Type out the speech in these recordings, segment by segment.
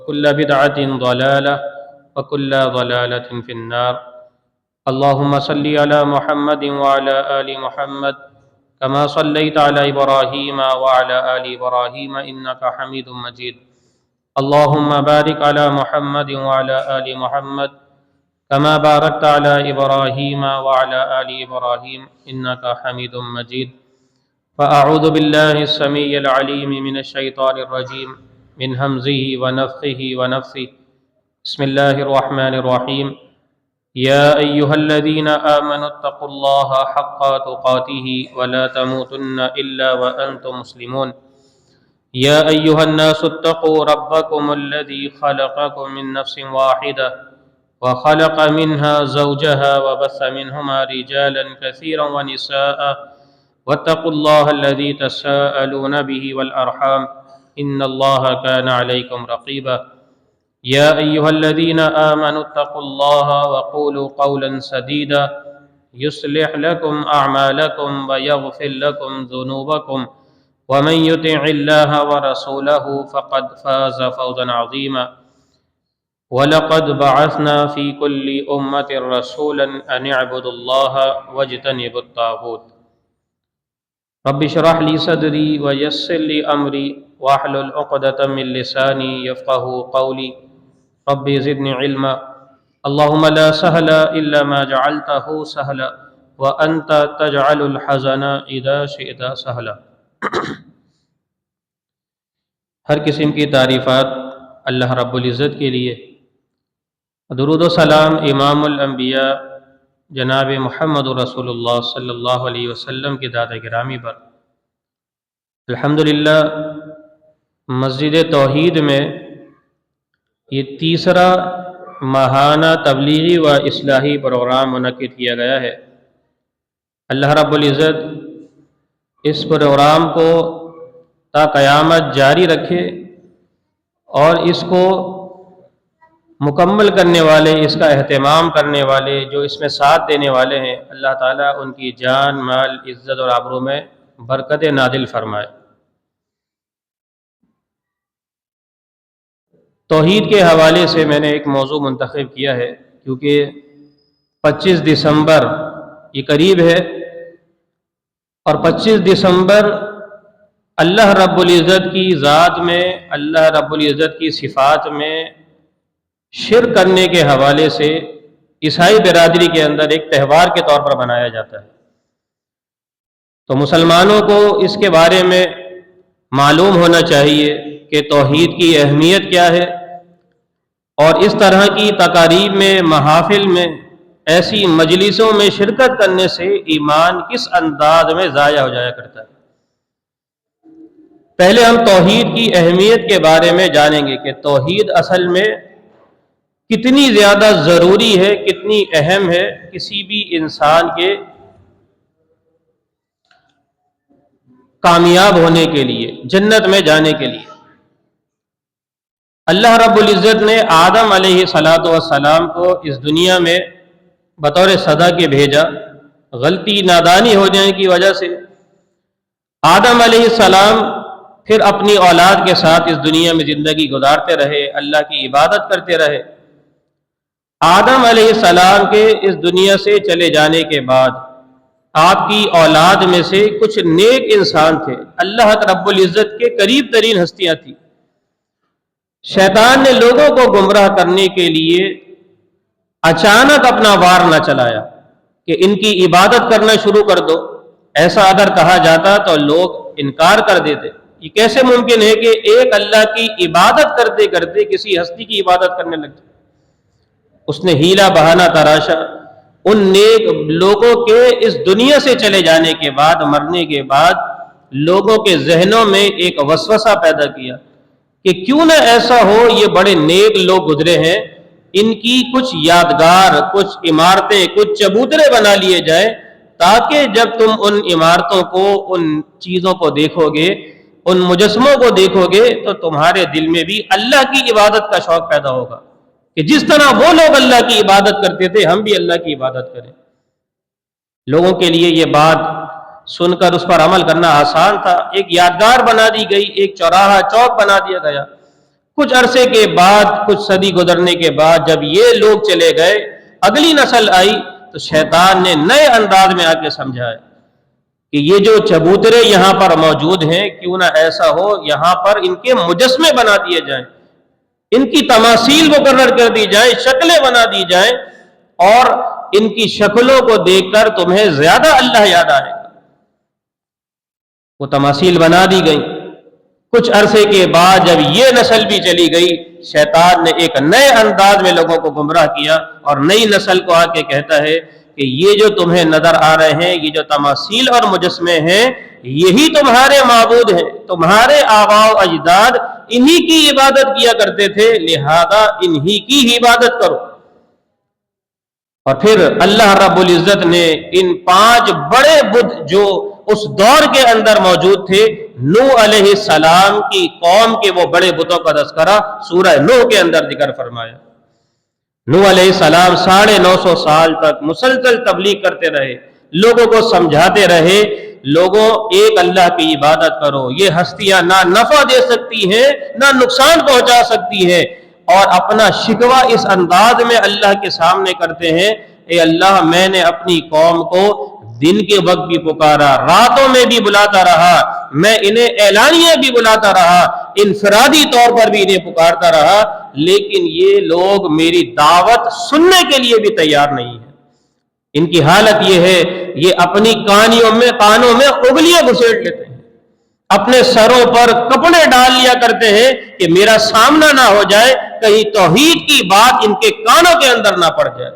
وكل بدعة ضلالة وكل ضلالة في النار. اللهم صل على محمد وعلى آل محمد كما صليت على إبراهيم وعلى آل إبراهيم إنك حميد مجيد. اللهم بارك على محمد وعلى آل محمد كما باركت على إبراهيم وعلى آل إبراهيم إنك حميد مجيد. فأعوذ بالله السميع العليم من الشيطان الرجيم من همزه ونفخه ونفثه. بسم الله الرحمن الرحيم. يا أيها الذين آمنوا اتقوا الله حق تقاته ولا تموتن إلا وأنتم مسلمون. يا أيها الناس اتقوا ربكم الذي خلقكم من نفس واحدة وخلق منها زوجها وبث منهما رجالا كثيرا ونساء واتقوا الله الذي تساءلون به والأرحام إن الله كان عليكم رقيبا. يا أيها الذين آمنوا اتقوا الله وقولوا قولا سديدا يصلح لكم أعمالكم ويغفر لكم ذنوبكم ومن يطع الله ورسوله فقد فاز فوزا عظيما. وَلَقَدْ بَعَثْنَا فِي كُلِّ أُمَّةٍ رَسُولًا أَنِ اعْبُدُوا اللَّهَ وَاجْتَنِبُوا الطَّاغُوتَ. رب اشرح لي صدري ويسر لي أمري واحلل عقدة من لساني يفقهوا قولي. رب زدني علما. اللهم لا سهل إلا ما جعلته سهلا وأنت تجعل الحزن إذا شئت سهلا. ہر قسم کی تعریفات اللہ رب العزت کے لیے. درود و سلام امام الانبیاء جناب محمد رسول اللہ صلی اللہ علیہ وسلم کے ذات گرامی پر. الحمدللہ مسجد توحید میں یہ تیسرا ماہانہ تبلیغی و اصلاحی پروگرام منعقد کیا گیا ہے. اللہ رب العزت اس پروگرام کو تا قیامت جاری رکھے اور اس کو مکمل کرنے والے، اس کا اہتمام کرنے والے، جو اس میں ساتھ دینے والے ہیں، اللہ تعالیٰ ان کی جان، مال، عزت اور آبرو میں برکت نازل فرمائے. توحید کے حوالے سے میں نے ایک موضوع منتخب کیا ہے کیونکہ 25 دسمبر یہ قریب ہے اور 25 دسمبر اللہ رب العزت کی ذات میں، اللہ رب العزت کی صفات میں شرک کرنے کے حوالے سے عیسائی برادری کے اندر ایک تہوار کے طور پر منایا جاتا ہے. تو مسلمانوں کو اس کے بارے میں معلوم ہونا چاہیے کہ توحید کی اہمیت کیا ہے اور اس طرح کی تقاریب میں، محافل میں، ایسی مجلسوں میں شرکت کرنے سے ایمان کس انداز میں ضائع ہو جایا کرتا ہے. پہلے ہم توحید کی اہمیت کے بارے میں جانیں گے کہ توحید اصل میں کتنی زیادہ ضروری ہے، کتنی اہم ہے کسی بھی انسان کے کامیاب ہونے کے لیے، جنت میں جانے کے لیے. اللہ رب العزت نے آدم علیہ السلام کو اس دنیا میں بطور صدا کے بھیجا. غلطی نادانی ہو جانے کی وجہ سے آدم علیہ السلام پھر اپنی اولاد کے ساتھ اس دنیا میں زندگی گزارتے رہے، اللہ کی عبادت کرتے رہے. آدم علیہ السلام کے اس دنیا سے چلے جانے کے بعد آپ کی اولاد میں سے کچھ نیک انسان تھے، اللہ رب العزت کے قریب ترین ہستیاں تھیں. شیطان نے لوگوں کو گمراہ کرنے کے لیے اچانک اپنا وار نہ چلایا کہ ان کی عبادت کرنا شروع کر دو. ایسا اگر کہا جاتا تو لوگ انکار کر دیتے. یہ کیسے ممکن ہے کہ ایک اللہ کی عبادت کرتے کرتے کسی ہستی کی عبادت کرنے لگتے. اس نے ہیلا بہانہ تراشا. ان نیک لوگوں کے اس دنیا سے چلے جانے کے بعد، مرنے کے بعد، لوگوں کے ذہنوں میں ایک وسوسہ پیدا کیا کہ کیوں نہ ایسا ہو، یہ بڑے نیک لوگ گزرے ہیں، ان کی کچھ یادگار، کچھ عمارتیں، کچھ چبوترے بنا لیے جائیں تاکہ جب تم ان عمارتوں کو، ان چیزوں کو دیکھو گے، ان مجسموں کو دیکھو گے تو تمہارے دل میں بھی اللہ کی عبادت کا شوق پیدا ہوگا کہ جس طرح وہ لوگ اللہ کی عبادت کرتے تھے ہم بھی اللہ کی عبادت کریں. لوگوں کے لیے یہ بات سن کر اس پر عمل کرنا آسان تھا. ایک یادگار بنا دی گئی، ایک چوراہا، چوک بنا دیا گیا. کچھ عرصے کے بعد، کچھ صدی گزرنے کے بعد جب یہ لوگ چلے گئے، اگلی نسل آئی، تو شیطان نے نئے انداز میں آ کے سمجھایا کہ یہ جو چبوترے یہاں پر موجود ہیں، کیوں نہ ایسا ہو یہاں پر ان کے مجسمے بنا دیے جائیں، ان کی تماثیل مقرر کر دی جائیں، شکلیں بنا دی جائیں، اور ان کی شکلوں کو دیکھ کر تمہیں زیادہ اللہ یاد آئے گا۔ وہ تماثیل بنا دی گئیں۔ کچھ عرصے کے بعد جب یہ نسل بھی چلی گئی، شیطان نے ایک نئے انداز میں لوگوں کو گمراہ کیا، اور نئی نسل کو آ کے کہتا ہے کہ یہ جو تمہیں نظر آ رہے ہیں، یہ جو تماثیل اور مجسمے ہیں، یہی تمہارے معبود ہیں، تمہارے آباء و اجداد انہی کی عبادت کیا کرتے تھے، لہذا انہی کی ہی عبادت کرو۔ اور پھر اللہ رب العزت نے ان 5 بڑے بت جو اس دور کے اندر موجود تھے، نوح علیہ السلام کی قوم کے وہ بڑے بتوں کا تذکرہ سورہ نوح کے اندر ذکر فرمایا۔ نوح علیہ السلام 950 سال تک مسلسل تبلیغ کرتے رہے، لوگوں کو سمجھاتے رہے، لوگوں ایک اللہ کی عبادت کرو، یہ ہستیاں نہ نفع دے سکتی ہیں نہ نقصان پہنچا سکتی ہیں، اور اپنا شکوہ اس انداز میں اللہ کے سامنے کرتے ہیں، اے اللہ میں نے اپنی قوم کو دن کے وقت بھی پکارا، راتوں میں بھی بلاتا رہا، میں انہیں اعلانیہ بھی بلاتا رہا، انفرادی طور پر بھی انہیں پکارتا رہا، لیکن یہ لوگ میری دعوت سننے کے لیے بھی تیار نہیں ہیں۔ ان کی حالت یہ ہے، یہ اپنی کانوں میں اگلیاں گھسیٹ لیتے ہیں، اپنے سروں پر کپڑے ڈال لیا کرتے ہیں کہ میرا سامنا نہ ہو جائے، کہیں توحید کی بات ان کے کانوں کے اندر نہ پڑ جائے۔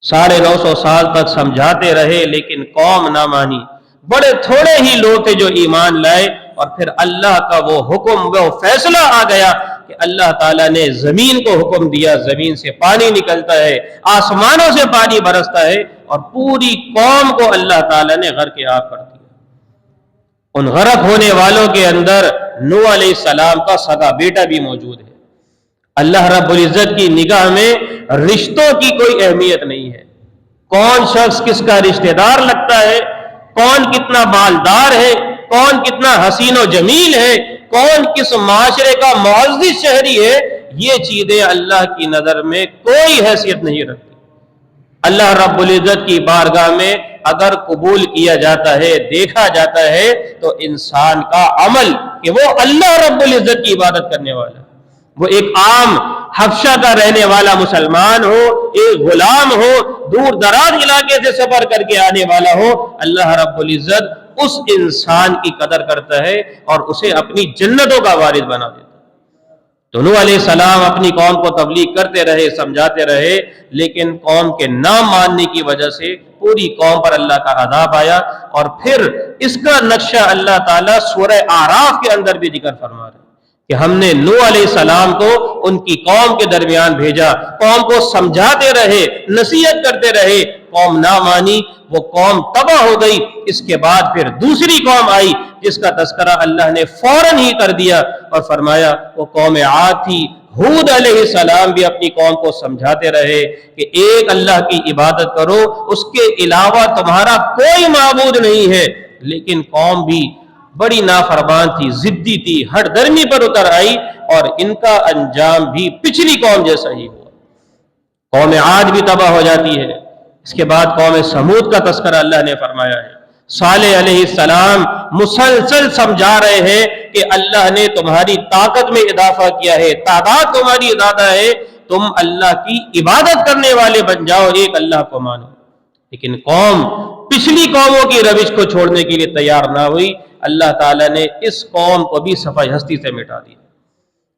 950 سال تک سمجھاتے رہے لیکن قوم نہ مانی، بڑے تھوڑے ہی لوگ تھے جو ایمان لائے، اور پھر اللہ کا وہ حکم، وہ فیصلہ آ گیا کہ اللہ تعالیٰ نے زمین کو حکم دیا، زمین سے پانی نکلتا ہے، آسمانوں سے پانی برستا ہے، اور پوری قوم کو اللہ تعالیٰ نے غرق آب کر دیا۔ ان غرق ہونے والوں کے اندر نوح علیہ السلام کا سگا بیٹا بھی موجود ہے۔ اللہ رب العزت کی نگاہ میں رشتوں کی کوئی اہمیت نہیں ہے، کون شخص کس کا رشتہ دار لگتا ہے، کون کتنا مالدار ہے، کون کتنا حسین و جمیل ہے، کون کس معاشرے کا معزز شہری ہے، یہ چیزیں اللہ کی نظر میں کوئی حیثیت نہیں رکھتی۔ اللہ رب العزت کی بارگاہ میں اگر قبول کیا جاتا ہے، دیکھا جاتا ہے، تو انسان کا عمل کہ وہ اللہ رب العزت کی عبادت کرنے والا، وہ ایک عام حبشہ کا رہنے والا مسلمان ہو، ایک غلام ہو، دور دراز علاقے سے سفر کر کے آنے والا ہو، اللہ رب العزت اس انسان کی قدر کرتا ہے اور اسے اپنی جنتوں کا وارث بنا دیتا ہے۔ تو نوح علیہ السلام اپنی قوم کو تبلیغ کرتے رہے، سمجھاتے رہے، لیکن قوم کے نہ ماننے کی وجہ سے پوری قوم پر اللہ کا عذاب آیا، اور پھر اس کا نقشہ اللہ تعالیٰ سورہ اعراف کے اندر بھی ذکر فرما رہے ہیں کہ ہم نے نوح علیہ السلام کو ان کی قوم کے درمیان بھیجا، قوم کو سمجھاتے رہے، نصیحت کرتے رہے، قوم نہ مانی، وہ قوم تباہ ہو گئی۔ اس کے بعد پھر دوسری قوم آئی جس کا تذکرہ اللہ نے فوراً ہی کر دیا اور فرمایا وہ قوم عاد تھی۔ ہود علیہ السلام بھی اپنی قوم کو سمجھاتے رہے کہ ایک اللہ کی عبادت کرو، اس کے علاوہ تمہارا کوئی معبود نہیں ہے، لیکن قوم بھی بڑی نافرمان تھی، ضدی تھی، ہٹ درمی پر اتر آئی، اور ان کا انجام بھی پچھلی قوم جیسا ہی ہوا۔ قوم عاد بھی تباہ ہو جاتی ہے۔ اس کے بعد قوم سمود کا تذکرہ اللہ نے فرمایا ہے۔ صالح علیہ السلام مسلسل سمجھا رہے ہیں کہ اللہ نے تمہاری طاقت میں اضافہ کیا ہے، تعداد تمہاری زیادہ ہے، تم اللہ کی عبادت کرنے والے بن جاؤ، ایک اللہ کو مانو۔ لیکن قوم پچھلی قوموں کی روش کو چھوڑنے کے لیے تیار نہ ہوئی، اللہ تعالیٰ نے اس قوم کو بھی صفحہ ہستی سے مٹا دیا۔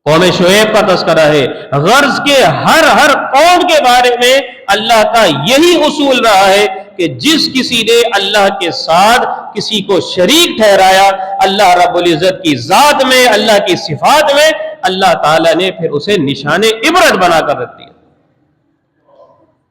قوم شعیب کا تذکرہ ہے۔ غرض کے ہر قوم کے بارے میں اللہ کا یہی اصول رہا ہے کہ جس کسی نے اللہ کے ساتھ کسی کو شریک ٹھہرایا اللہ رب العزت کی ذات میں، اللہ کی صفات میں، اللہ تعالیٰ نے پھر اسے نشان عبرت بنا کر رکھ دیا۔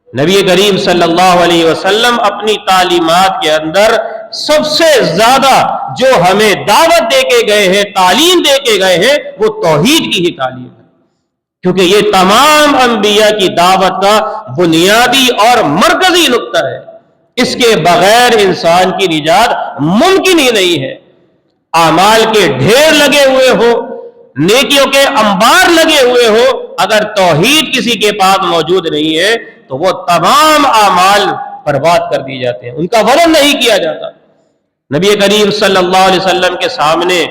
نبی کریم صلی اللہ علیہ وسلم اپنی تعلیمات کے اندر سب سے زیادہ جو ہمیں دعوت دے کے گئے ہیں، تعلیم دے کے گئے ہیں، وہ توحید کی ہی تعلیم ہے، کیونکہ یہ تمام انبیاء کی دعوت کا بنیادی اور مرکزی نقطہ ہے۔ اس کے بغیر انسان کی نجات ممکن ہی نہیں ہے۔ اعمال کے ڈھیر لگے ہوئے ہو، نیکیوں کے انبار لگے ہوئے ہو، اگر توحید کسی کے پاس موجود نہیں ہے تو وہ تمام اعمال برباد کر دیے جاتے ہیں، ان کا وزن نہیں کیا جاتا۔ نبی کریم صلی اللہ علیہ وسلم کے سامنے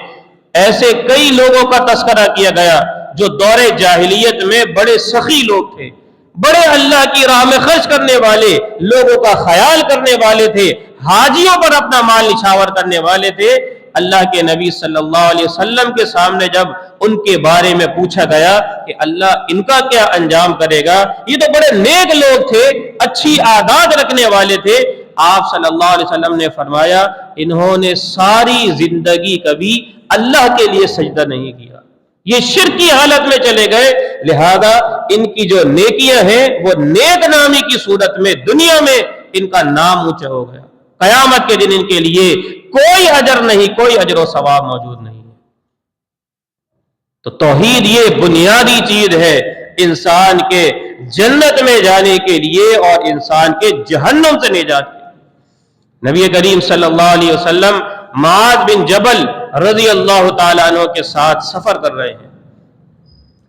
ایسے کئی لوگوں کا تذکرہ کیا گیا جو دور جاہلیت میں بڑے سخی لوگ تھے، بڑے اللہ کی راہ میں خرچ کرنے والے، لوگوں کا خیال کرنے والے تھے، حاجیوں پر اپنا مال نچھاور کرنے والے تھے۔ اللہ کے نبی صلی اللہ علیہ وسلم کے سامنے جب ان کے بارے میں پوچھا گیا کہ اللہ ان کا کیا انجام کرے گا، یہ تو بڑے نیک لوگ تھے، اچھی عادات رکھنے والے تھے، آپ صلی اللہ علیہ وسلم نے فرمایا انہوں نے ساری زندگی کبھی اللہ کے لیے سجدہ نہیں کیا، یہ شرک کی حالت میں چلے گئے، لہذا ان کی جو نیکیاں ہیں وہ نیک نامی کی صورت میں دنیا میں ان کا نام اونچا ہو گیا، قیامت کے دن ان کے لیے کوئی اجر نہیں، کوئی اجر و ثواب موجود نہیں ہے۔ تو توحید یہ بنیادی چیز ہے انسان کے جنت میں جانے کے لیے اور انسان کے جہنم سے نجات کے لیے۔ نبی کریم صلی اللہ علیہ وسلم معاذ بن جبل رضی اللہ تعالیٰ عنہ کے ساتھ سفر کر رہے ہیں۔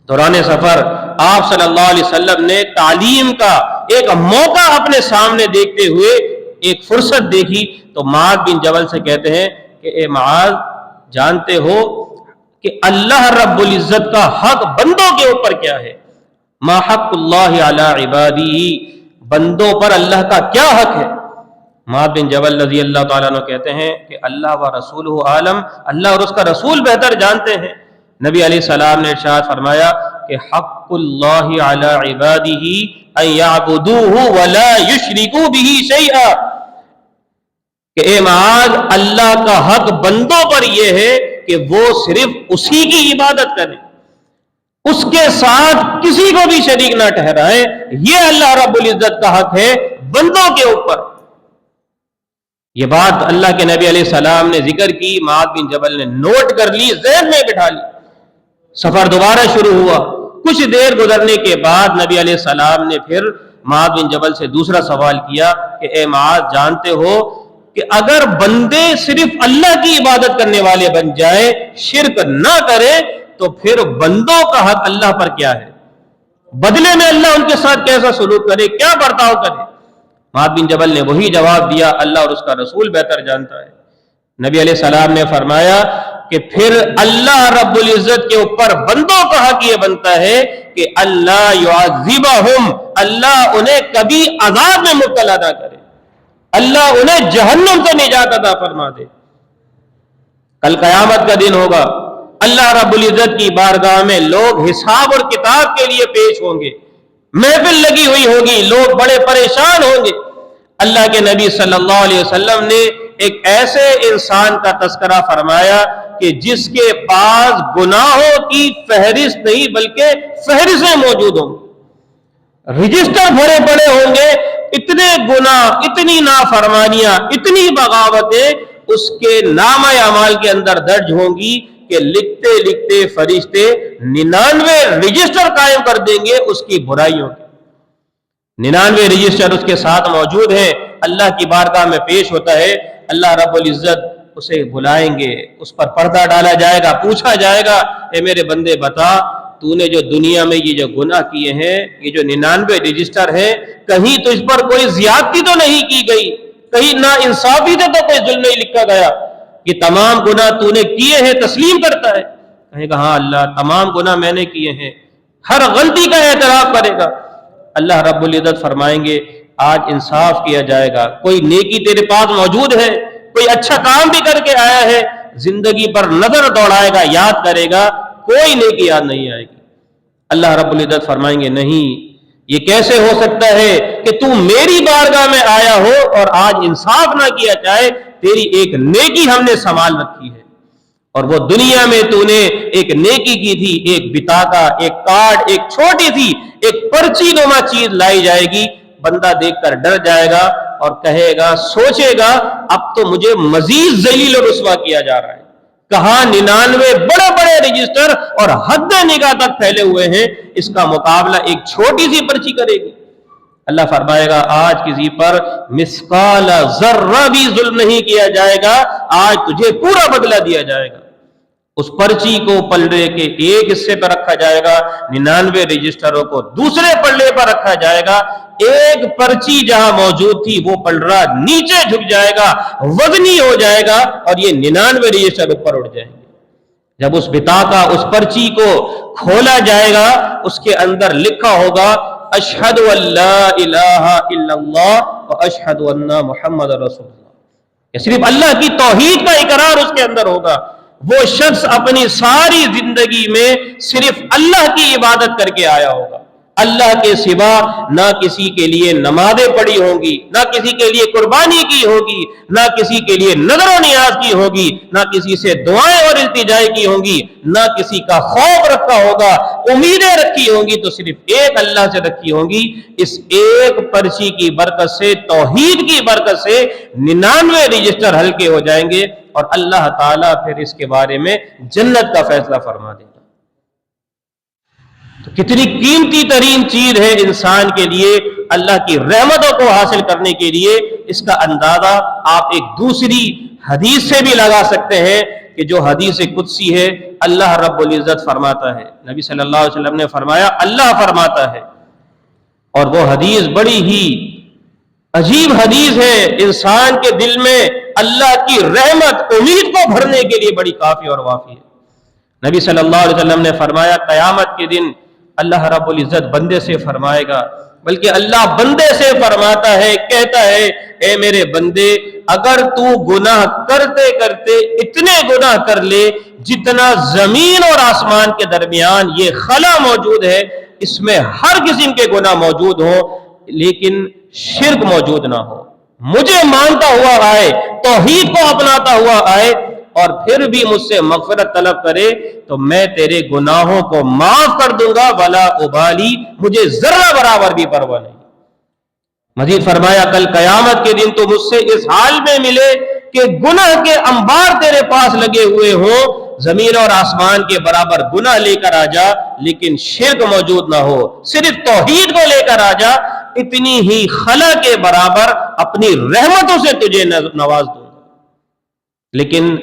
دوران سفر آپ صلی اللہ علیہ وسلم نے تعلیم کا ایک موقع اپنے سامنے دیکھتے ہوئے ایک فرصت دیکھی تو معاذ بن جبل سے کہتے ہیں کہ اے معاذ، جانتے ہو کہ اللہ رب العزت کا حق بندوں کے اوپر کیا ہے؟ ما حق اللہ علی عبادی، بندوں پر اللہ کا کیا حق ہے؟ معاذ بن جبل رضی اللہ تعالیٰ عنہ کہتے ہیں کہ اللہ و رسولہ عالم، اللہ اور اس کا رسول بہتر جانتے ہیں۔ نبی علیہ السلام نے ارشاد فرمایا کہ حق اللہ علی عبادہ ان یعبدوہ ولا یشرکوا بہ شیئا، کہ اے معاذ، اللہ کا حق بندوں پر یہ ہے کہ وہ صرف اسی کی عبادت کریں، اس کے ساتھ کسی کو بھی شریک نہ ٹھہرائیں، یہ اللہ رب العزت کا حق ہے بندوں کے اوپر۔ یہ بات اللہ کے نبی علیہ السلام نے ذکر کی، معاذ بن جبل نے نوٹ کر لی، ذہن میں بٹھا لی۔ سفر دوبارہ شروع ہوا، کچھ دیر گزرنے کے بعد نبی علیہ السلام نے پھر معاذ بن جبل سے دوسرا سوال کیا کہ اے معاذ، جانتے ہو کہ اگر بندے صرف اللہ کی عبادت کرنے والے بن جائیں، شرک نہ کریں، تو پھر بندوں کا حق اللہ پر کیا ہے؟ بدلے میں اللہ ان کے ساتھ کیسا سلوک کرے، کیا برتاؤ کرے؟ معاذ بن جبل نے وہی جواب دیا، اللہ اور اس کا رسول بہتر جانتا ہے۔ نبی علیہ السلام نے فرمایا کہ پھر اللہ رب العزت کے اوپر بندوں کا حق یہ بنتا ہے کہ اللہ یعذبہم، اللہ انہیں کبھی عذاب میں مبتلا نہ کرے، اللہ انہیں جہنم سے نجات عطا فرما دے۔ کل قیامت کا دن ہوگا، اللہ رب العزت کی بارگاہ میں لوگ حساب اور کتاب کے لیے پیش ہوں گے، محفل لگی ہوئی ہوگی، لوگ بڑے پریشان ہوں گے۔ اللہ کے نبی صلی اللہ علیہ وسلم نے ایک ایسے انسان کا تذکرہ فرمایا کہ جس کے پاس گناہوں کی فہرست نہیں بلکہ فہرستیں موجود ہوں گی، رجسٹر بھرے پڑے ہوں گے، اتنے گناہ، اتنی نافرمانیاں، اتنی بغاوتیں اس کے نامہ اعمال کے اندر درج ہوں گی کہ لکھتے لکھتے فرشتے 99 رجسٹر قائم کر دیں گے اس کی برائیوں کے۔ 99 رجسٹر اس کے ساتھ موجود ہیں، اللہ کی بارگاہ میں پیش ہوتا ہے، اللہ رب العزت اسے بلائیں گے، اس پر پردہ ڈالا جائے گا، پوچھا جائے گا اے میرے بندے بتا، تو نے جو دنیا میں یہ جو گناہ کیے ہیں، یہ جو 99 رجسٹر ہیں، کہیں تجھ پر کوئی زیادتی تو نہیں کی گئی، کہیں نا انصافی سے تو کوئی ظلم نہیں لکھا گیا، یہ تمام گناہ تو نے کیے ہیں، تسلیم کرتا ہے؟ کہے گا ہاں اللہ، تمام گناہ میں نے کیے ہیں، ہر غلطی کا اعتراف کرے گا۔ اللہ رب العزت فرمائیں گے آج انصاف کیا جائے گا، کوئی نیکی تیرے پاس موجود ہے، کوئی اچھا کام بھی کر کے آیا ہے، زندگی پر نظر دوڑائے گا، یاد کرے گا، کوئی نیکی یاد نہیں آئے گی۔ اللہ رب العزت فرمائیں گے نہیں، یہ کیسے ہو سکتا ہے کہ تو میری بارگاہ میں آیا ہو اور آج انصاف نہ کیا جائے، تیری ایک نیکی ہم نے سنبھال رکھی ہے، اور وہ دنیا میں تو نے ایک نیکی کی تھی، ایک بطاقہ، ایک کارڈ، ایک چھوٹی سی ایک پرچی نما چیز لائی جائے گی، بندہ دیکھ کر ڈر جائے گا اور کہے گا، سوچے گا اب تو مجھے مزید ذلیل و رسوا کیا جا رہا ہے۔ کہاں 99 بڑے بڑے رجسٹر اور حد نگاہ تک پھیلے ہوئے ہیں، اس کا مقابلہ ایک چھوٹی سی پرچی کرے گی۔ اللہ فرمائے گا آج کسی پر مثقال ذرہ بھی ظلم نہیں کیا جائے گا، آج تجھے پورا بدلہ دیا جائے گا۔ اس پرچی کو پلڑے کے ایک حصے پر رکھا جائے گا، 99 رجسٹروں کو دوسرے پلڑے پر رکھا جائے گا، ایک پرچی جہاں موجود تھی وہ پلڑا نیچے جھک جائے گا، وزنی ہو جائے گا، اور یہ 99 رجسٹر اوپر اٹھ جائیں گے۔ جب اس بطاقہ اس پرچی کو کھولا جائے گا، اس کے اندر لکھا ہوگا اشہد ان لا الہ الا اللہ و اشہد ان محمد رسول اللہ، صرف اللہ کی توحید کا اقرار اس کے اندر ہوگا۔ وہ شخص اپنی ساری زندگی میں صرف اللہ کی عبادت کر کے آیا ہوگا، اللہ کے سوا نہ کسی کے لیے نمازیں پڑھی ہوں گی، نہ کسی کے لیے قربانی کی ہوگی، نہ کسی کے لیے نظر و نیاز کی ہوگی، نہ کسی سے دعائیں اور التجائیں کی ہوں گی، نہ کسی کا خوف رکھا ہوگا، امیدیں رکھی ہوں گی تو صرف ایک اللہ سے رکھی ہوں گی۔ اس ایک پرچی کی برکت سے، توحید کی برکت سے 99 رجسٹر ہلکے ہو جائیں گے، اور اللہ تعالیٰ پھر اس کے بارے میں جنت کا فیصلہ فرما دے گا۔ تو کتنی قیمتی ترین چیز ہے انسان کے لیے اللہ کی رحمتوں کو حاصل کرنے کے لیے۔ اس کا اندازہ آپ ایک دوسری حدیث سے بھی لگا سکتے ہیں کہ جو حدیث قدسی ہے، اللہ رب العزت فرماتا ہے، نبی صلی اللہ علیہ وسلم نے فرمایا، اللہ فرماتا ہے، اور وہ حدیث بڑی ہی عجیب حدیث ہے، انسان کے دل میں اللہ کی رحمت امید کو بھرنے کے لیے بڑی کافی اور وافی ہے۔ نبی صلی اللہ علیہ وسلم نے فرمایا، قیامت کے دن اللہ رب العزت بندے سے فرمائے گا، بلکہ اللہ بندے سے فرماتا ہے، کہتا ہے، اے میرے بندے، اگر تو گناہ کرتے کرتے اتنے گناہ کر لے جتنا زمین اور آسمان کے درمیان یہ خلا موجود ہے، اس میں ہر قسم کے گناہ موجود ہو، لیکن شرک موجود نہ ہو، مجھے مانتا ہوا آئے، توحید کو اپناتا ہوا آئے، اور پھر بھی مجھ سے مغفرت طلب کرے، تو میں تیرے گناہوں کو معاف کر دوں گا، ولا ابالی، مجھے ذرہ برابر بھی پرواہ نہیں۔ مزید فرمایا، کل قیامت کے دن تو مجھ سے اس حال میں ملے کہ گناہ کے انبار تیرے پاس لگے ہوئے ہوں، زمین اور آسمان کے برابر گناہ لے کر آ جا، لیکن شرک موجود نہ ہو، صرف توحید کو لے کر آ جا، اتنی ہی خلا کے برابر اپنی رحمتوں سے تجھے نواز دوں گا، لیکن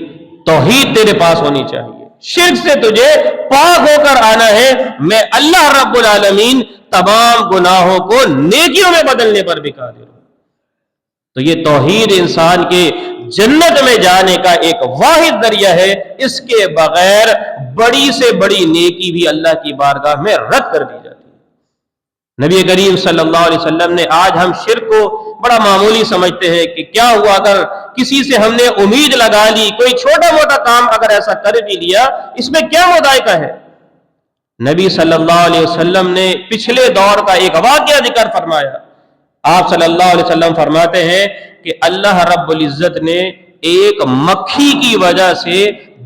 توحید تیرے پاس ہونی چاہیے، شرک سے تجھے پاک ہو کر آنا ہے۔ میں اللہ رب العالمین تمام گناہوں کو نیکیوں میں بدلنے پر بھی قادر ہوں۔ تو یہ توحید انسان کے جنت میں جانے کا ایک واحد ذریعہ ہے، اس کے بغیر بڑی سے بڑی نیکی بھی اللہ کی بارگاہ میں رد کر دی جاتی ہے۔ نبی کریم صلی اللہ علیہ وسلم نے، آج ہم شرک کو بڑا معمولی سمجھتے ہیں کہ کیا ہوا اگر کسی سے ہم نے امید لگا لی، کوئی چھوٹا موٹا کام اگر ایسا کر بھی لیا، اس میں کیا مضائقہ ہے؟ نبی صلی اللہ علیہ وسلم نے پچھلے دور کا ایک واقعہ ذکر فرمایا۔ آپ صلی اللہ علیہ وسلم فرماتے ہیں کہ اللہ رب العزت نے ایک مکھی کی وجہ سے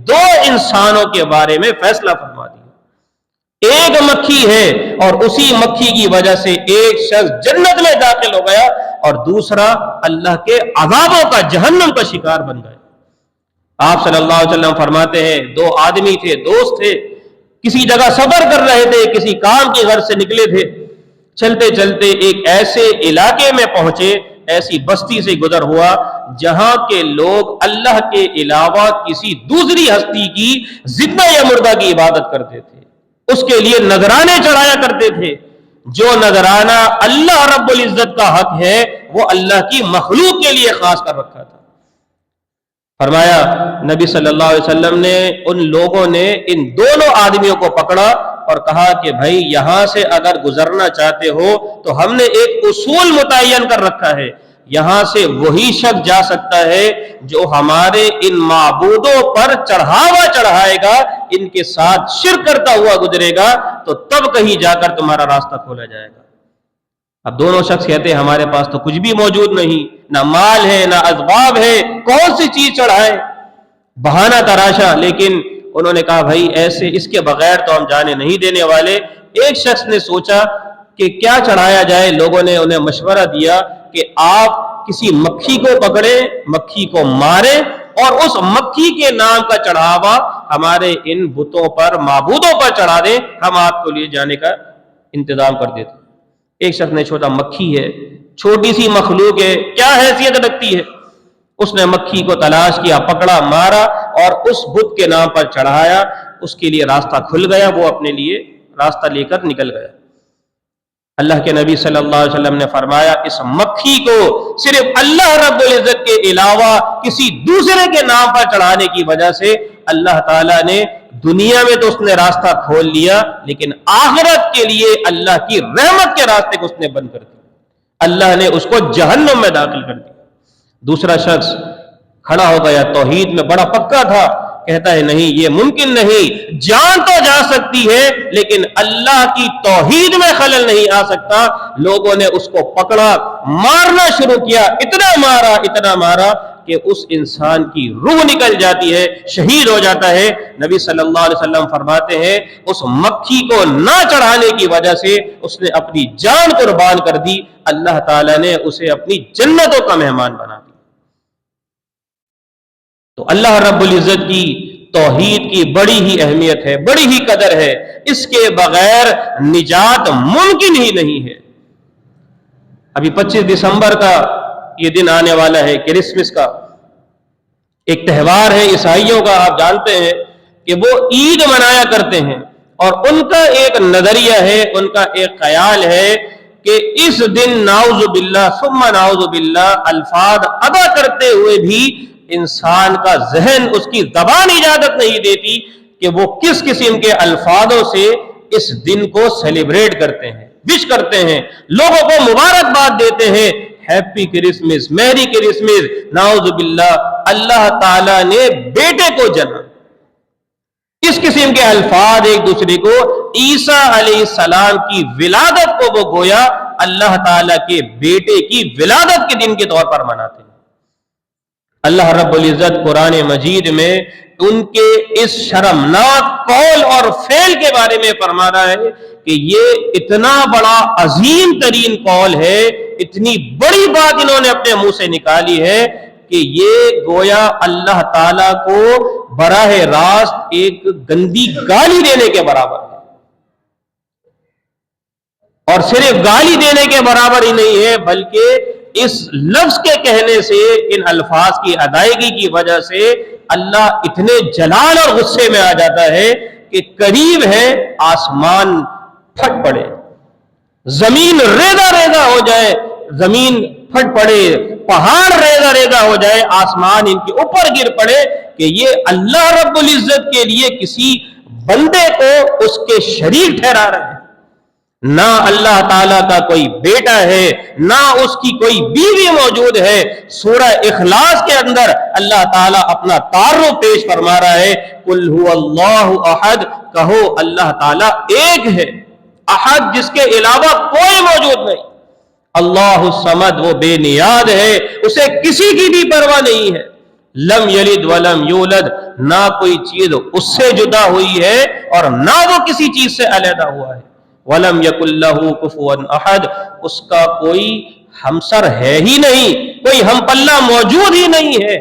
2 انسانوں کے بارے میں فیصلہ فرما دیا۔ ایک مکھی ہے اور اسی مکھی کی وجہ سے ایک شخص جنت میں داخل ہو گیا، اور دوسرا اللہ کے عذابوں کا، جہنم کا شکار بن گیا۔ آپ صلی اللہ علیہ وسلم فرماتے ہیں، 2 آدمی تھے، دوست تھے، کسی جگہ سفر کر رہے تھے، کسی کام کی غرض سے نکلے تھے، چلتے چلتے ایک ایسے علاقے میں پہنچے، ایسی بستی سے گزر ہوا جہاں کے لوگ اللہ کے علاوہ کسی دوسری ہستی کی زندہ یا مردہ کی عبادت کرتے تھے، اس کے لیے نذرانے چڑھایا کرتے تھے۔ جو نذرانہ اللہ رب العزت کا حق ہے وہ اللہ کی مخلوق کے لیے خاص کر رکھا تھا۔ فرمایا نبی صلی اللہ علیہ وسلم نے، ان لوگوں نے ان دونوں آدمیوں کو پکڑا اور کہا کہ بھائی یہاں سے اگر گزرنا چاہتے ہو تو ہم نے ایک اصول متعین کر رکھا ہے، یہاں سے وہی شخص جا سکتا ہے جو ہمارے ان معبودوں پر چڑھاوا چڑھائے گا، ان کے ساتھ شرک کرتا ہوا گزرے گا، تو تب کہیں جا کر تمہارا راستہ کھولا جائے گا۔ اب دونوں شخص کہتے ہیں ہمارے پاس تو کچھ بھی موجود نہیں، نہ مال ہے نہ اسباب ہے، کون سی چیز چڑھائے، بہانہ تراشا، لیکن انہوں نے کہا بھائی ایسے اس کے بغیر تو ہم جانے نہیں دینے والے۔ ایک شخص نے سوچا کہ کیا چڑھایا جائے، لوگوں نے انہیں مشورہ دیا کہ آپ کسی مکھی کو پکڑیں، مکھی کو ماریں اور اس مکھی کے نام کا چڑھاوا ہمارے ان بتوں پر، معبودوں پر چڑھا دیں، ہم آپ کو لے جانے کا انتظام کر دیتے۔ ایک شخص نے چھوٹا، مکھی ہے، چھوٹی سی مخلوق ہے، کیا حیثیت رکھتی ہے؟ اس نے مکھی کو تلاش کیا، پکڑا، مارا اور اس بت کے نام پر چڑھایا، اس کے لیے راستہ کھل گیا، وہ اپنے لیے راستہ لے کر نکل گیا۔ اللہ کے نبی صلی اللہ علیہ وسلم نے فرمایا اس مکھی کو صرف اللہ رب العزت کے علاوہ کسی دوسرے کے نام پر چڑھانے کی وجہ سے اللہ تعالیٰ نے دنیا میں تو اس نے راستہ کھول لیا، لیکن آخرت کے لیے اللہ کی رحمت کے راستے کو اس نے بند کر دیا، اللہ نے اس کو جہنم میں داخل کر دیا۔ دوسرا شخص کھڑا ہو گیا، توحید میں بڑا پکا تھا، کہتا ہے نہیں یہ ممکن نہیں، جان تو جا سکتی ہے لیکن اللہ کی توحید میں خلل نہیں آ سکتا۔ لوگوں نے اس کو پکڑا، مارنا شروع کیا، اتنا مارا کہ اس انسان کی روح نکل جاتی ہے، شہید ہو جاتا ہے۔ نبی صلی اللہ علیہ وسلم فرماتے ہیں اس مکھی کو نہ چڑھانے کی وجہ سے اس نے اپنی جان قربان کر دی، اللہ تعالیٰ نے اسے اپنی جنتوں کا مہمان بنا دیا۔ تو اللہ رب العزت کی توحید کی بڑی ہی اہمیت ہے، بڑی ہی قدر ہے، اس کے بغیر نجات ممکن ہی نہیں ہے۔ ابھی 25 دسمبر کا یہ دن آنے والا ہے، کرسمس کا ایک تہوار ہے عیسائیوں کا، آپ جانتے ہیں کہ وہ عید منایا کرتے ہیں، اور ان کا ایک نظریہ ہے، ان کا ایک خیال ہے کہ اس دن نعوذ باللہ ثم نعوذ باللہ الفاظ ادا کرتے ہوئے بھی انسان کا ذہن، اس کی زبان اجازت نہیں دیتی کہ وہ کس قسم کے الفاظوں سے اس دن کو سیلیبریٹ کرتے ہیں، وش کرتے ہیں، لوگوں کو مبارکباد دیتے ہیں، ہیپی کرسمس، میری کرسمس۔ نعوذ باللہ اللہ تعالیٰ نے بیٹے کو جنا، اس قسم کے الفاظ ایک دوسرے کو، عیسیٰ علیہ السلام کی ولادت کو وہ گویا اللہ تعالیٰ کے بیٹے کی ولادت کے دن کے طور پر مناتے ہیں۔ اللہ رب العزت قرآن مجید میں ان کے اس شرمناک قول اور فعل کے بارے میں فرما رہا ہے کہ یہ اتنا بڑا عظیم ترین قول ہے، اتنی بڑی بات انہوں نے اپنے منہ سے نکالی ہے کہ یہ گویا اللہ تعالیٰ کو براہ راست ایک گندی گالی دینے کے برابر ہے، اور صرف گالی دینے کے برابر ہی نہیں ہے بلکہ اس لفظ کے کہنے سے، ان الفاظ کی ادائیگی کی وجہ سے اللہ اتنے جلال اور غصے میں آ جاتا ہے کہ قریب ہے آسمان پھٹ پڑے، زمین ریزہ ریزہ ہو جائے، زمین پھٹ پڑے، پہاڑ ریزہ ریزہ ہو جائے، آسمان ان کے اوپر گر پڑے کہ یہ اللہ رب العزت کے لیے کسی بندے کو اس کے شریک ٹھہرا رہے ہیں۔ نہ اللہ تعالیٰ کا کوئی بیٹا ہے، نہ اس کی کوئی بیوی موجود ہے۔ سورہ اخلاص کے اندر اللہ تعالیٰ اپنا تعارف پیش فرما رہا ہے، قل هو اللہ احد، کہو اللہ تعالیٰ ایک ہے، احد جس کے علاوہ کوئی موجود نہیں، اللہ الصمد وہ بے نیاز ہے، اسے کسی کی بھی پرواہ نہیں ہے، لم یلد ولم یولد، نہ کوئی چیز اس سے جدا ہوئی ہے اور نہ وہ کسی چیز سے علیحدہ ہوا ہے، وَلَمْ يَكُنْ لَهُ كُفُوًا أَحَدٌ، اس کا کوئی ہمسر ہے ہی نہیں، کوئی ہم پلہ موجود ہی نہیں ہے۔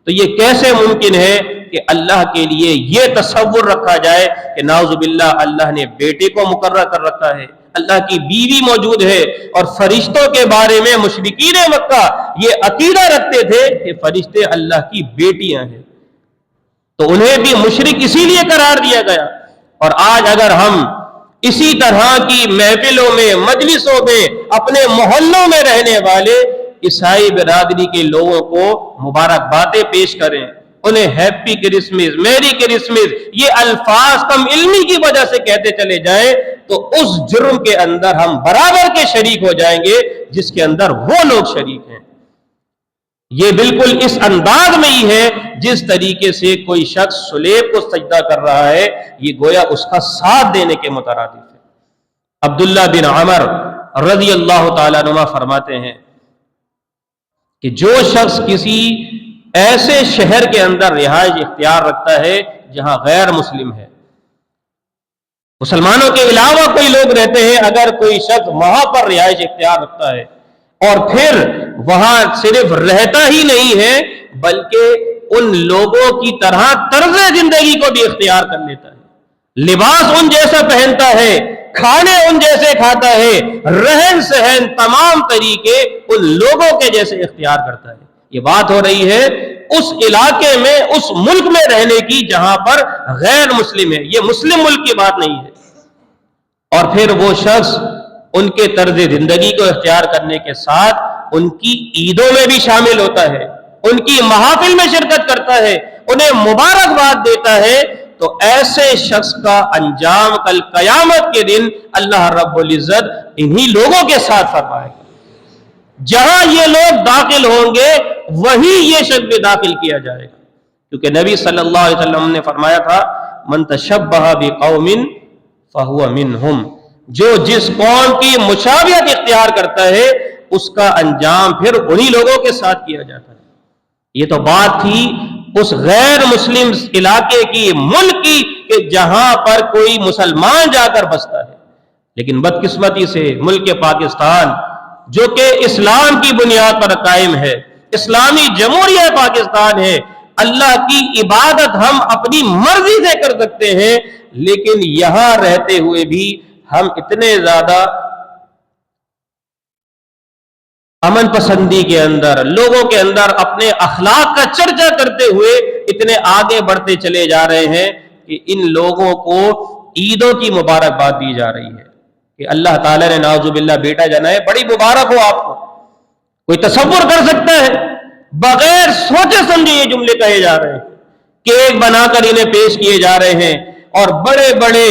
تو یہ کیسے ممکن ہے کہ اللہ کے لیے یہ تصور رکھا جائے کہ نعوذ باللہ اللہ نے بیٹے کو مقرر کر رکھا ہے، اللہ کی بیوی موجود ہے، اور فرشتوں کے بارے میں مشرکین مکہ یہ عقیدہ رکھتے تھے کہ فرشتے اللہ کی بیٹیاں ہیں، تو انہیں بھی مشرک اسی لیے قرار دیا گیا۔ اور آج اگر ہم اسی طرح کی محفلوں میں، مجلسوں میں، اپنے محلوں میں رہنے والے عیسائی برادری کے لوگوں کو مبارکبادیں پیش کریں، انہیں ہیپی کرسمس، میری کرسمس یہ الفاظ کم علمی کی وجہ سے کہتے چلے جائیں، تو اس جرم کے اندر ہم برابر کے شریک ہو جائیں گے جس کے اندر وہ لوگ شریک ہیں۔ یہ بالکل اس انداز میں ہی ہے جس طریقے سے کوئی شخص صلیب کو سجدہ کر رہا ہے، یہ گویا اس کا ساتھ دینے کے مترادف ہے۔ عبداللہ بن عمر رضی اللہ تعالیٰ عنہ فرماتے ہیں کہ جو شخص کسی ایسے شہر کے اندر رہائش اختیار رکھتا ہے جہاں غیر مسلم ہے، مسلمانوں کے علاوہ کوئی لوگ رہتے ہیں، اگر کوئی شخص وہاں پر رہائش اختیار رکھتا ہے اور پھر وہاں صرف رہتا ہی نہیں ہے بلکہ ان لوگوں کی طرح طرز زندگی کو بھی اختیار کر لیتا ہے، لباس ان جیسا پہنتا ہے، کھانے ان جیسے کھاتا ہے، رہن سہن تمام طریقے ان لوگوں کے جیسے اختیار کرتا ہے، یہ بات ہو رہی ہے اس علاقے میں، اس ملک میں رہنے کی جہاں پر غیر مسلم ہے، یہ مسلم ملک کی بات نہیں ہے۔ اور پھر وہ شخص ان کے طرز زندگی کو اختیار کرنے کے ساتھ ان کی عیدوں میں بھی شامل ہوتا ہے، ان کی محافل میں شرکت کرتا ہے، انہیں مبارکباد دیتا ہے، تو ایسے شخص کا انجام کل قیامت کے دن اللہ رب العزت انہی لوگوں کے ساتھ فرمائے گا۔ جہاں یہ لوگ داخل ہوں گے وہی یہ شخص بھی داخل کیا جائے گا، کیونکہ نبی صلی اللہ علیہ وسلم نے فرمایا تھا من تشبہ بقوم فہو منہم، جو جس قوم کی مشابہت اختیار کرتا ہے اس کا انجام پھر انہی لوگوں کے ساتھ کیا جاتا ہے۔ یہ تو بات تھی اس غیر مسلم علاقے کی، ملک کی، کہ جہاں پر کوئی مسلمان جا کر بستا ہے، لیکن بدقسمتی سے ملک پاکستان جو کہ اسلام کی بنیاد پر قائم ہے، اسلامی جمہوریہ پاکستان ہے، اللہ کی عبادت ہم اپنی مرضی سے کر سکتے ہیں، لیکن یہاں رہتے ہوئے بھی ہم اتنے زیادہ امن پسندی کے اندر، لوگوں کے اندر اپنے اخلاق کا چرچا کرتے ہوئے اتنے آگے بڑھتے چلے جا رہے ہیں کہ ان لوگوں کو عیدوں کی مبارکباد دی جا رہی ہے کہ اللہ تعالیٰ نے نعوذ باللہ بیٹا جنا ہے، بڑی مبارک ہو آپ کو۔ کوئی تصور کر سکتا ہے؟ بغیر سوچے سمجھے یہ جملے کہے جا رہے ہیں، کیک بنا کر انہیں پیش کیے جا رہے ہیں، اور بڑے بڑے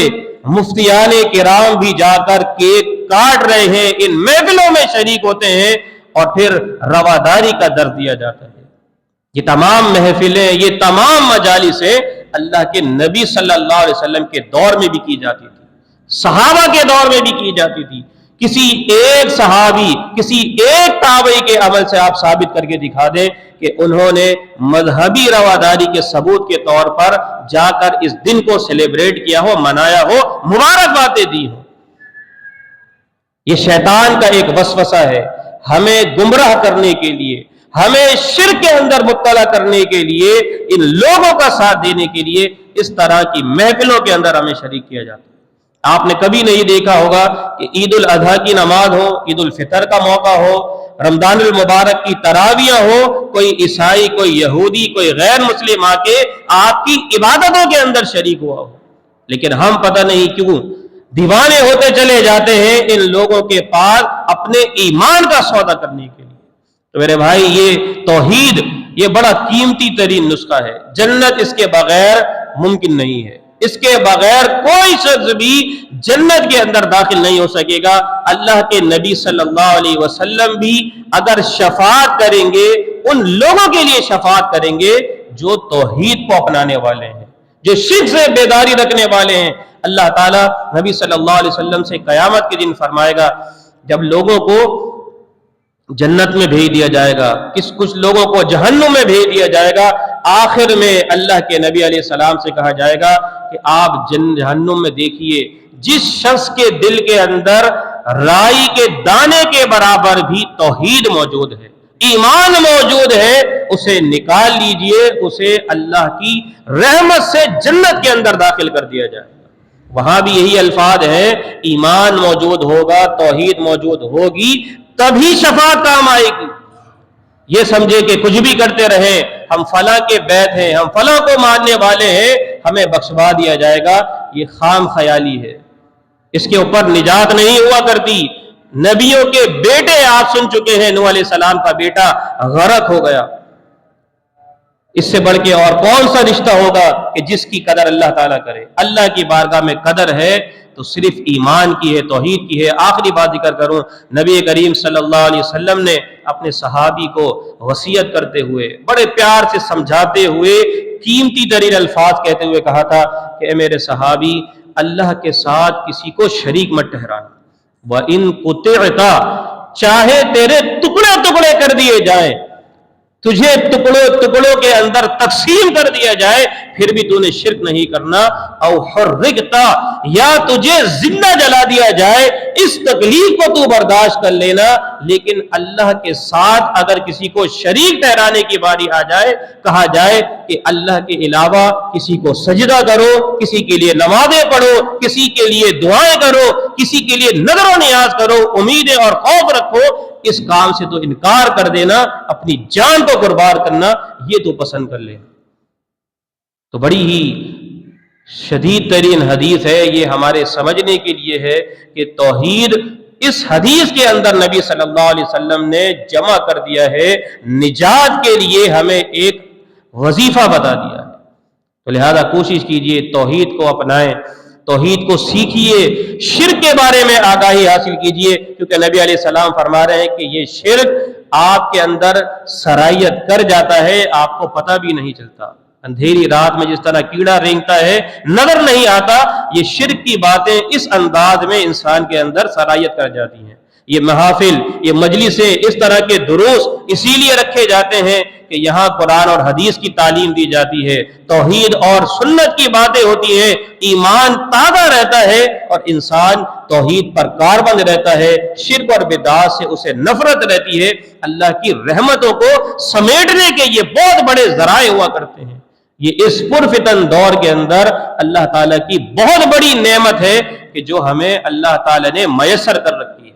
مفتیان کرام بھی جا کر کیک کاٹ رہے ہیں، ان محفلوں میں شریک ہوتے ہیں، اور پھر رواداری کا درس دیا جاتا ہے۔ یہ تمام محفلیں، یہ تمام مجالسیں اللہ کے نبی صلی اللہ علیہ وسلم کے دور میں بھی کی جاتی تھی، صحابہ کے دور میں بھی کی جاتی تھی۔ کسی ایک صحابی، کسی ایک تابعی کے عمل سے آپ ثابت کر کے دکھا دیں کہ انہوں نے مذہبی رواداری کے ثبوت کے طور پر جا کر اس دن کو سیلیبریٹ کیا ہو، منایا ہو، مبارکبادیں دی ہو۔ یہ شیطان کا ایک وسوسہ ہے، ہمیں گمراہ کرنے کے لیے، ہمیں شرک کے اندر مبتلا کرنے کے لیے، ان لوگوں کا ساتھ دینے کے لیے اس طرح کی محفلوں کے اندر ہمیں شریک کیا جاتا ہے۔ آپ نے کبھی نہیں دیکھا ہوگا کہ عید الاضحیٰ کی نماز ہو، عید الفطر کا موقع ہو، رمضان المبارک کی تراویح ہو، کوئی عیسائی، کوئی یہودی، کوئی غیر مسلم آ کے آپ کی عبادتوں کے اندر شریک ہوا ہو، لیکن ہم پتہ نہیں کیوں دیوانے ہوتے چلے جاتے ہیں ان لوگوں کے پاس اپنے ایمان کا سودا کرنے کے لیے۔ تو میرے بھائی، یہ توحید یہ بڑا قیمتی ترین نسخہ ہے، جنت اس کے بغیر ممکن نہیں ہے، اس کے بغیر کوئی شخص بھی جنت کے اندر داخل نہیں ہو سکے گا۔ اللہ کے نبی صلی اللہ علیہ وسلم بھی اگر شفاعت کریں گے، ان لوگوں کے لیے شفاعت کریں گے جو توحید کو اپنانے والے ہیں، جو شرک سے بیداری رکھنے والے ہیں۔ اللہ تعالیٰ نبی صلی اللہ علیہ وسلم سے قیامت کے دن فرمائے گا، جب لوگوں کو جنت میں بھیج دیا جائے گا، کچھ لوگوں کو جہنم میں بھیج دیا جائے گا، آخر میں اللہ کے نبی علیہ السلام سے کہا جائے گا کہ آپ جہنم میں دیکھیے، جس شخص کے دل کے اندر رائی کے دانے کے برابر بھی توحید موجود ہے، ایمان موجود ہے، اسے نکال لیجئے، اسے اللہ کی رحمت سے جنت کے اندر داخل کر دیا جائے گا۔ وہاں بھی یہی الفاظ ہیں، ایمان موجود ہوگا، توحید موجود ہوگی، تبھی شفاعت کام آئے گی۔ یہ سمجھے کہ کچھ بھی کرتے رہیں، ہم فلاں کے بیت ہیں، ہم فلاں کو ماننے والے ہیں، ہمیں بخشوا دیا جائے گا، یہ خام خیالی ہے، اس کے اوپر نجات نہیں ہوا کرتی۔ نبیوں کے بیٹے آپ سن چکے ہیں، نوح علیہ السلام کا بیٹا غرق ہو گیا، اس سے بڑھ کے اور کون سا رشتہ ہوگا کہ جس کی قدر اللہ تعالیٰ کرے؟ اللہ کی بارگاہ میں قدر ہے تو صرف ایمان کی ہے، توحید کی ہے۔ آخری بات ذکر کروں، نبی کریم صلی اللہ علیہ وسلم نے اپنے صحابی کو وصیت کرتے ہوئے، بڑے پیار سے سمجھاتے ہوئے، قیمتی ترین الفاظ کہتے ہوئے کہا تھا کہ اے میرے صحابی، اللہ کے ساتھ کسی کو شریک مت ٹھہرانا، وَإِن قُطِعْتَ، چاہے تیرے ٹکڑے ٹکڑے کر دیے جائیں، تجھے ٹکڑوں کے اندر تقسیم کر دیا جائے، پھر بھی تو نے شرک نہیں کرنا، او حرقتا، یا تجھے زندہ جلا دیا جائے، اس تکلیف کو تو برداشت کر لینا، لیکن اللہ کے ساتھ اگر کسی کو شریک ٹھہرانے کی باری آ جائے، کہا جائے کہ اللہ کے علاوہ کسی کو سجدہ کرو، کسی کے لیے نمازیں پڑھو، کسی کے لیے دعائیں کرو، کسی کے لیے نظر و نیاز کرو، امیدیں اور خوف رکھو، اس کام سے تو انکار کر دینا، اپنی جان کو قربان کرنا یہ تو پسند کر لے۔ تو بڑی ہی شدید ترین حدیث ہے یہ، ہمارے سمجھنے کے لیے ہے کہ توحید اس حدیث کے اندر نبی صلی اللہ علیہ وسلم نے جمع کر دیا ہے، نجات کے لیے ہمیں ایک وظیفہ بتا دیا ہے۔ تو لہذا کوشش کیجئے توحید کو اپنائیں، توحید کو سیکھیے، شرک کے بارے میں آگاہی حاصل کیجئے، کیونکہ نبی علیہ السلام فرما رہے ہیں کہ یہ شرک آپ کے اندر سرایت کر جاتا ہے، آپ کو پتہ بھی نہیں چلتا۔ اندھیری رات میں جس طرح کیڑا رینگتا ہے نظر نہیں آتا، یہ شرک کی باتیں اس انداز میں انسان کے اندر سرایت کر جاتی ہیں۔ یہ محافل، یہ مجلسیں، اس طرح کے دروس اسی لیے رکھے جاتے ہیں کہ یہاں قرآن اور حدیث کی تعلیم دی جاتی ہے، توحید اور سنت کی باتیں ہوتی ہیں، ایمان تازہ رہتا ہے اور انسان توحید پر کاربند رہتا ہے، شرک اور بدعات سے اسے نفرت رہتی ہے۔ اللہ کی رحمتوں کو سمیٹنے کے یہ بہت بڑے ذرائع ہوا کرتے ہیں۔ یہ اس پرفتن دور کے اندر اللہ تعالیٰ کی بہت بڑی نعمت ہے کہ جو ہمیں اللہ تعالیٰ نے میسر کر رکھی ہے۔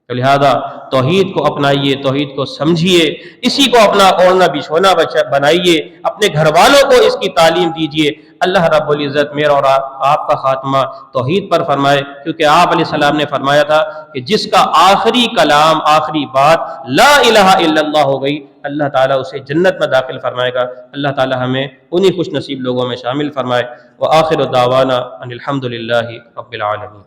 تو لہذا توحید کو اپنائیے، توحید کو سمجھیے، اسی کو اپنا اوڑھنا بچھونا بنائیے، اپنے گھر والوں کو اس کی تعلیم دیجیے۔ اللہ رب العزت میرا اور آپ کا خاتمہ توحید پر فرمائے، کیونکہ آپ علیہ السلام نے فرمایا تھا کہ جس کا آخری کلام، آخری بات لا الہ الا اللہ ہو گئی، اللہ تعالیٰ اسے جنت میں داخل فرمائے گا۔ اللہ تعالیٰ ہمیں انہی خوش نصیب لوگوں میں شامل فرمائے۔ وآخر دعوانا ان الحمد للہ رب العالمین۔